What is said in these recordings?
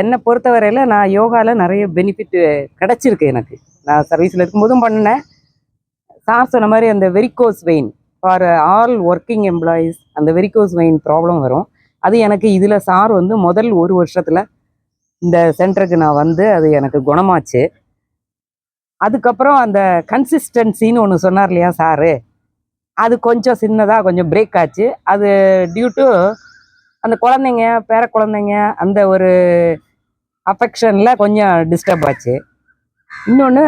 என்னை பொறுத்தவரையில் நான் யோகாவில் நிறைய பெனிஃபிட் கிடச்சிருக்கு எனக்கு. நான் சர்வீஸில் இருக்கும்போதும் பண்ணினேன். சார் சொன்ன மாதிரி அந்த varicose vein for all working employees அந்த வெரிகோஸ் வெயின் ப்ராப்ளம் வரும். அது எனக்கு இதில் சார் வந்து முதல் 1 வருஷத்தில் இந்த சென்டருக்கு நான் வந்து அது எனக்கு குணமாச்சு. அதுக்கப்புறம் அந்த கன்சிஸ்டன்சின்னு ஒன்று சொன்னார் இல்லையா சாரு, அது கொஞ்சம் சின்னதாக கொஞ்சம் பிரேக் ஆச்சு. அது டியூ டு அந்த குழந்தைங்க பேர குழந்தைங்க அந்த ஒரு அஃபெக்ஷனில் கொஞ்சம் டிஸ்டர்ப் ஆச்சு. இன்னொன்று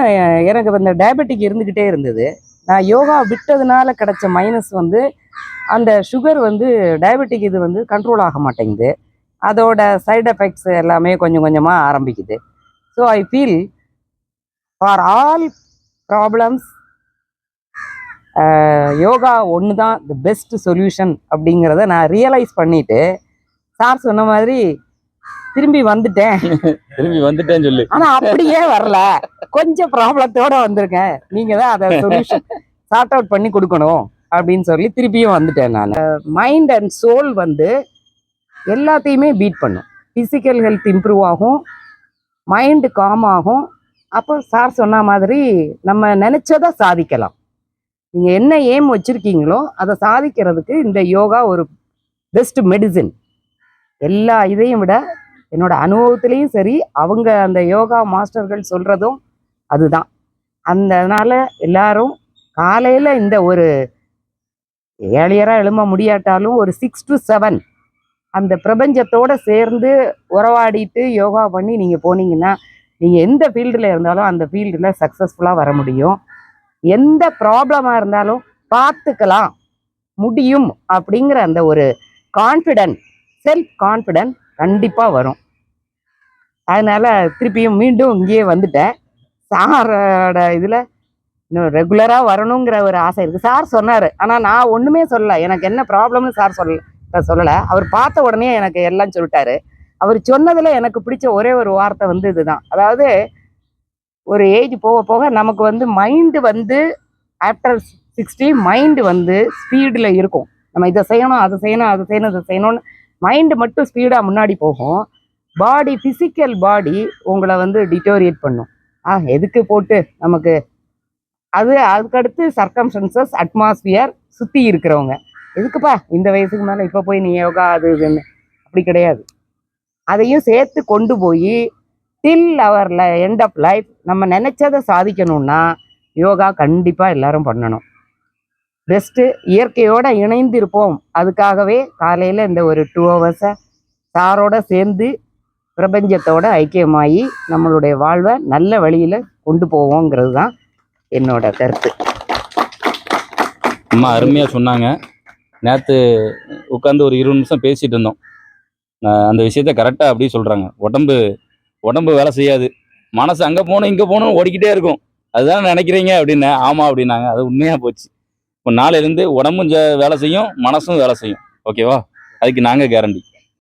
எனக்கு இந்த டயபெட்டிக் இருந்துக்கிட்டே இருந்தது. நான் யோகா விட்டதுனால கிடைச்ச மைனஸ் வந்து அந்த சுகர் வந்து டயபெட்டிக் இது வந்து கண்ட்ரோல் ஆக மாட்டேங்குது. அதோட சைடு எஃபெக்ட்ஸ் எல்லாமே கொஞ்சம் கொஞ்சமாக ஆரம்பிக்குது. So I feel for all problems yoga ஒன்று தான் தி பெஸ்ட் சொல்யூஷன் அப்படிங்கிறத நான் ரியலைஸ் பண்ணிட்டு சார் சொன்ன மாதிரி திரும்பி வந்துட்டேன் சொல்லு. ஆனா அப்படியே வரல, கொஞ்சம் ப்ராப்ளத்தோட வந்திருக்கேன். நீங்க தான் அதை சொல்யூஷன் சார்ட் அவுட் பண்ணி கொடுக்கணும் அப்படின்னு சொல்லி திருப்பியும் வந்துட்டேன். நான் மைண்ட் அண்ட் சோல் வந்து எல்லாத்தையுமே பீட் பண்ணும். ஃபிசிக்கல் ஹெல்த் இம்ப்ரூவ் ஆகும், மைண்டு காம் ஆகும். அப்போ சார் சொன்ன மாதிரி நம்ம நினைச்சதை சாதிக்கலாம். நீங்க என்ன எய்ம் வச்சிருக்கீங்களோ அதை சாதிக்கிறதுக்கு இந்த யோகா ஒரு பெஸ்ட் மெடிசின். எல்லா இதையும் விட என்னோட அனுபவத்திலையும் சரி, அவங்க அந்த யோகா மாஸ்டர்கள் சொல்றதும் அதுதான். அதனால எல்லாரும் காலையில இந்த ஒரு ஏழியராக எழும்ப முடியாட்டாலும் ஒரு 6 to 7 அந்த பிரபஞ்சத்தோட சேர்ந்து உறவாடிட்டு யோகா பண்ணி நீங்க போனீங்கன்னா நீங்க எந்த ஃபீல்டில் இருந்தாலும் அந்த ஃபீல்டில் சக்ஸஸ்ஃபுல்லாக வர முடியும். எந்த ப்ராப்ளமாக இருந்தாலும் பார்த்துக்கலாம் முடியும் அப்படிங்கிற அந்த ஒரு கான்ஃபிடென்ட், செல்ஃப் கான்ஃபிடென்ட் கண்டிப்பாக வரும். அதனால திருப்பியும் மீண்டும் இங்கேயே வந்துட்டேன். சாரோட இதில் இன்னும் ரெகுலராக வரணுங்கிற ஒரு ஆசை இருக்குது. சார் சொன்னார், ஆனால் நான் ஒன்றுமே சொல்லலை. எனக்கு என்ன ப்ராப்ளம்னு சார் சொல்லலை. அவர் பார்த்த உடனே எனக்கு எல்லாம் சொல்லிட்டாரு. அவர் சொன்னதில் எனக்கு பிடிச்ச ஒரே ஒரு வார்த்தை வந்து இதுதான். அதாவது ஒரு ஏஜ் போக போக நமக்கு வந்து மைண்டு வந்து ஆஃப்டர் 60 மைண்டு வந்து ஸ்பீடில் இருக்கும். நம்ம இதை செய்யணும் அதை செய்யணும் அதை செய்யணும் இதை செய்யணும்னு மைண்டு மட்டும் ஸ்பீடாக முன்னாடி போகும். பாடி ஃபிசிக்கல் பாடி உங்களை வந்து டிட்டோரியேட் பண்ணும். எதுக்கு போட்டு நமக்கு அதுக்கடுத்து சர்க்கம்ஸ்டன்சஸ், அட்மாஸ்பியர், சுற்றி இருக்கிறவங்க எதுக்குப்பா இந்த வயசுக்கு மேலே இப்போ போய் நீ யோகா அது இதுன்னு அப்படி கிடையாது. அதையும் சேர்த்து கொண்டு போய் டில் அவர் எண்ட் ஆஃப் லைஃப் நம்ம நினைச்சதை சாதிக்கணும்னா யோகா கண்டிப்பாக எல்லாரும் பண்ணணும். பெஸ்ட்டு இயற்கையோட இணைந்து இருப்போம். அதுக்காகவே காலையில் இந்த ஒரு 2 ஹவர்ஸை சாரோட சேர்ந்து பிரபஞ்சத்தோட ஐக்கியமாகி நம்மளுடைய வாழ்வை நல்ல வழியில் கொண்டு போவோங்கிறது தான் என்னோட கருத்து. அம்மா அருமையாக சொன்னாங்க. நேற்று உட்காந்து ஒரு 20 நிமிஷம் பேசிகிட்டு இருந்தோம். அந்த விஷயத்த கரெக்டாக அப்படி சொல்கிறாங்க. உடம்பு வேலை செய்யாது, மனசு அங்கே போகணும் இங்கே போகணும் ஓடிக்கிட்டே இருக்கும். அதுதான் நினைக்கிறீங்க அப்படின்னு. ஆமாம் அப்படின்னாங்க. அது உண்மையாக போச்சு. இப்போ நாளையிலேருந்து உடம்பும் வேலை செய்யும், மனசும் வேலை செய்யும். ஓகேவா? அதுக்கு நாங்கள் கேரண்டி.